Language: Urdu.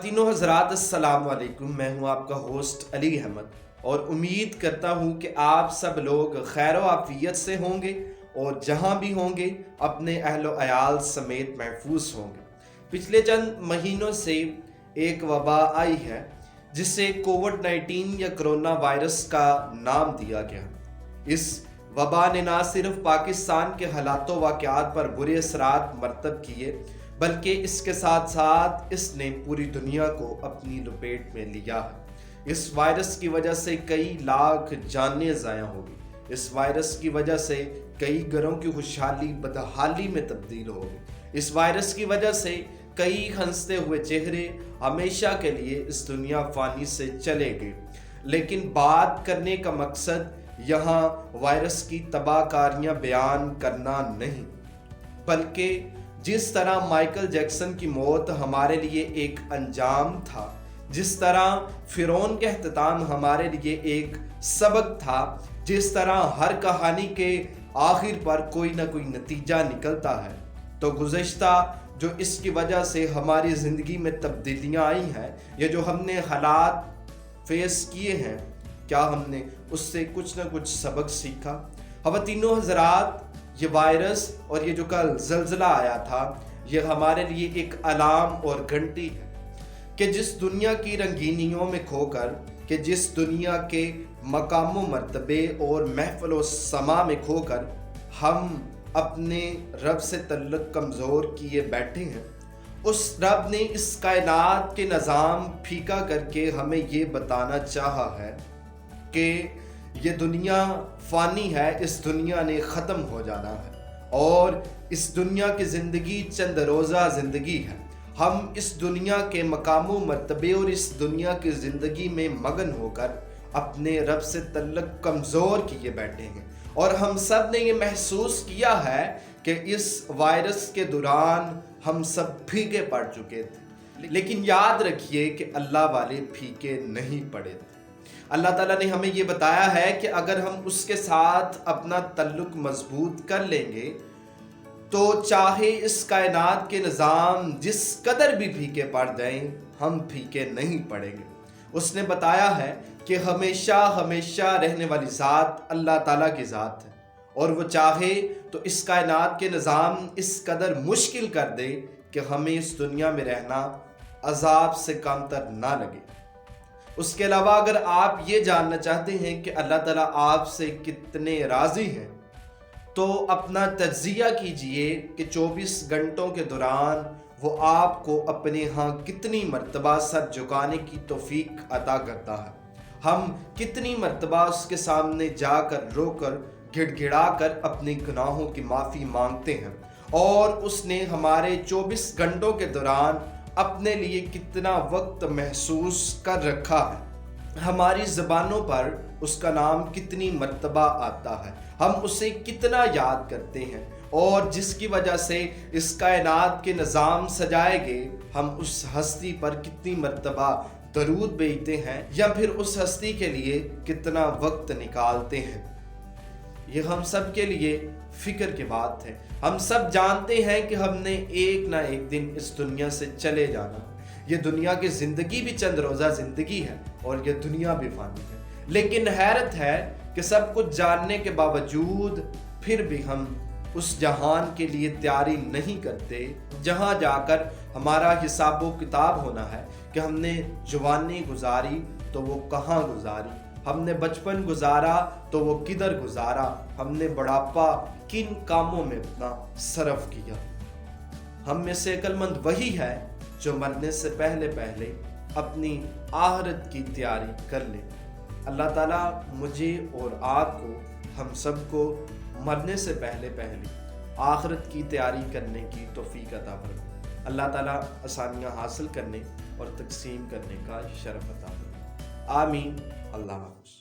خواتین و حضرات السلام علیکم، میں ہوں آپ کا ہوسٹ علی احمد اور امید کرتا ہوں کہ آپ سب لوگ خیر و عافیت سے ہوں گے اور جہاں بھی ہوں گے اپنے اہل و عیال سمیت محفوظ ہوں گے۔ پچھلے چند مہینوں سے ایک وبا آئی ہے جسے کووڈ-19 یا کرونا وائرس کا نام دیا گیا۔ اس وبا نے نہ صرف پاکستان کے حالات و واقعات پر برے اثرات مرتب کیے بلکہ اس کے ساتھ ساتھ اس نے پوری دنیا کو اپنی لپیٹ میں لیا ہے۔ اس وائرس کی وجہ سے کئی لاکھ جانیں ضائع ہو گئی۔ اس وائرس کی وجہ سے کئی گھروں کی خوشحالی بدحالی میں تبدیل ہو گئی۔ اس وائرس کی وجہ سے کئی ہنستے ہوئے چہرے ہمیشہ کے لیے اس دنیا فانی سے چلے گئے۔ لیکن بات کرنے کا مقصد یہاں وائرس کی تباہ کاریاں بیان کرنا نہیں، بلکہ جس طرح مائیکل جیکسن کی موت ہمارے لیے ایک انجام تھا، جس طرح فرعون کا اختتام ہمارے لیے ایک سبق تھا، جس طرح ہر کہانی کے آخر پر کوئی نہ کوئی نتیجہ نکلتا ہے، تو گزشتہ جو اس کی وجہ سے ہماری زندگی میں تبدیلیاں آئی ہیں یا جو ہم نے حالات فیس کیے ہیں، کیا ہم نے اس سے کچھ نہ کچھ سبق سیکھا؟ خواتین و حضرات، یہ وائرس اور یہ جو کل زلزلہ آیا تھا، یہ ہمارے لیے ایک الارم اور گھنٹی ہے کہ جس دنیا کی رنگینیوں میں کھو کر، کہ جس دنیا کے مقام و مرتبے اور محفل و سما میں کھو کر ہم اپنے رب سے تعلق کمزور کیے بیٹھے ہیں، اس رب نے اس کائنات کے نظام پھیکا کر کے ہمیں یہ بتانا چاہا ہے کہ یہ دنیا فانی ہے، اس دنیا نے ختم ہو جانا ہے اور اس دنیا کی زندگی چند روزہ زندگی ہے۔ ہم اس دنیا کے مقام و مرتبے اور اس دنیا کی زندگی میں مگن ہو کر اپنے رب سے تعلق کمزور کیے بیٹھے ہیں، اور ہم سب نے یہ محسوس کیا ہے کہ اس وائرس کے دوران ہم سب پھیکے پڑ چکے تھے۔ لیکن یاد رکھیے کہ اللہ والے پھیکے نہیں پڑے تھے۔ اللہ تعالیٰ نے ہمیں یہ بتایا ہے کہ اگر ہم اس کے ساتھ اپنا تعلق مضبوط کر لیں گے تو چاہے اس کائنات کے نظام جس قدر بھی پھیکے پڑ جائیں، ہم پھیکے نہیں پڑیں گے۔ اس نے بتایا ہے کہ ہمیشہ ہمیشہ رہنے والی ذات اللہ تعالیٰ کی ذات ہے، اور وہ چاہے تو اس کائنات کے نظام اس قدر مشکل کر دے کہ ہمیں اس دنیا میں رہنا عذاب سے کم تر نہ لگے۔ اس کے علاوہ اگر آپ یہ جاننا چاہتے ہیں کہ اللہ تعالیٰ آپ سے کتنے راضی ہیں، تو اپنا تجزیہ کیجئے کہ 24 گھنٹوں کے دوران وہ آپ کو اپنے ہاں کتنی مرتبہ سر جھکانے کی توفیق عطا کرتا ہے۔ ہم کتنی مرتبہ اس کے سامنے جا کر رو کر گڑ گڑا کر اپنے گناہوں کی معافی مانگتے ہیں، اور اس نے ہمارے 24 گھنٹوں کے دوران اپنے لیے کتنا وقت محسوس کر رکھا ہے۔ ہماری زبانوں پر اس کا نام کتنی مرتبہ آتا ہے، ہم اسے کتنا یاد کرتے ہیں، اور جس کی وجہ سے اس کائنات کے نظام سجائے گئے، ہم اس ہستی پر کتنی مرتبہ درود بھیجتے ہیں یا پھر اس ہستی کے لیے کتنا وقت نکالتے ہیں۔ یہ ہم سب کے لیے فکر کی بات ہے۔ ہم سب جانتے ہیں کہ ہم نے ایک نہ ایک دن اس دنیا سے چلے جانا۔ یہ دنیا کی زندگی بھی چند روزہ زندگی ہے اور یہ دنیا بھی فانی ہے، لیکن حیرت ہے کہ سب کچھ جاننے کے باوجود پھر بھی ہم اس جہان کے لیے تیاری نہیں کرتے جہاں جا کر ہمارا حساب و کتاب ہونا ہے کہ ہم نے جوانی گزاری تو وہ کہاں گزاری، ہم نے بچپن گزارا تو وہ کدھر گزارا، ہم نے بڑھاپا کن کاموں میں اپنا صرف کیا۔ ہم میں سے عقل مند وہی ہے جو مرنے سے پہلے پہلے اپنی آخرت کی تیاری کر لے۔ اللہ تعالیٰ مجھے اور آپ کو، ہم سب کو مرنے سے پہلے آخرت کی تیاری کرنے کی توفیق عطا فرمائے۔ اللہ تعالیٰ آسانیاں حاصل کرنے اور تقسیم کرنے کا شرف عطا فرمائے۔ آمین۔ اللہ حافظ۔